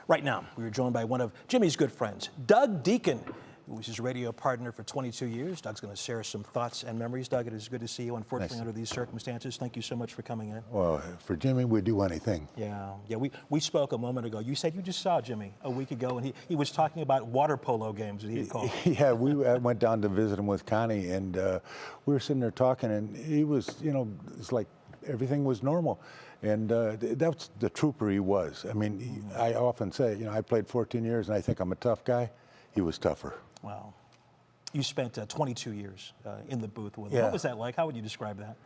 Right now, we are joined by one of Jimmy's good friends, Doug Dieken, who was his radio partner for 22 years. Doug's going to share some thoughts and memories. Doug, it is good to see you, unfortunately, under these circumstances. Thank you so much for coming in. Well, for Jimmy, we'd do anything. Yeah, we spoke a moment ago. You said you just saw Jimmy a week ago, and he was talking about water polo games that he had called. Yeah, we went down to visit him with Connie, and we were sitting there talking, and he was, it's like everything was normal. And that's the trooper he was. I mean, I often say, I played 14 years, and I think I'm a tough guy. He was tougher. Wow. You spent 22 years in the booth with him. Yeah. What was that like? How would you describe that?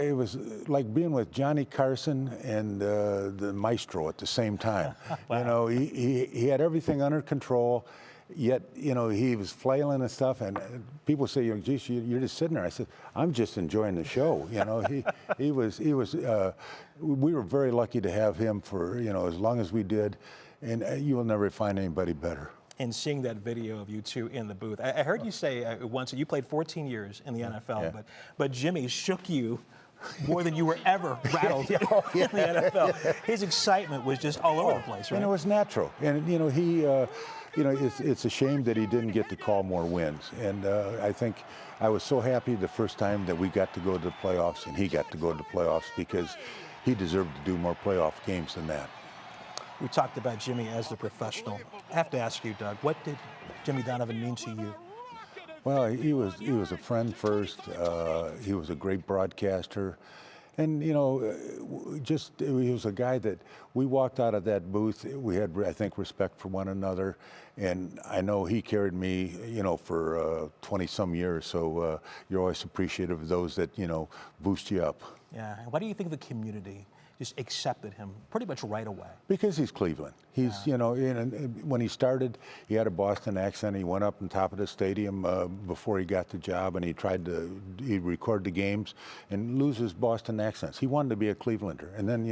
It was like being with Johnny Carson and the maestro at the same time. Wow. He had everything under control, yet, he was flailing and stuff, and people say, geez, you're just sitting there. I said, I'm just enjoying the show. We were very lucky to have him for, as long as we did, and you will never find anybody better. And seeing that video of you two in the booth, I heard you say once that you played 14 years in the NFL, yeah. but Jimmy shook you more than you were ever rattled in the NFL. His excitement was just all over the place, right? And it was natural. And it's a shame that he didn't get to call more wins. And I think I was so happy the first time that we got to go to the playoffs and he got to go to the playoffs, because he deserved to do more playoff games than that. We talked about Jimmy as the professional. I have to ask you, Doug, what did Jimmy Donovan mean to you? Well, he was a friend first. He was a great broadcaster. And, he was a guy that we walked out of that booth. We had, I think, respect for one another. And I know he carried me, for 20-some years. So you're always appreciative of those that, boost you up. Yeah. And why do you think the community just accepted him pretty much right away? Because he's Cleveland. He's, when he started, he had a Boston accent. He went up on top of the stadium before he got the job, and he'd record the games and lose his Boston accents. He wanted to be a Clevelander. And then,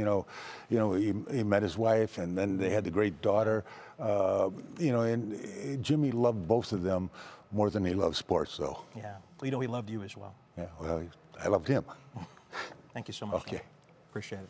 he met his wife, and then they had the great daughter. And Jimmy loved both of them more than he loved sports, though. Yeah. Well, he loved you as well. Yeah, well, I loved him. Thank you so much. Okay. Appreciate it.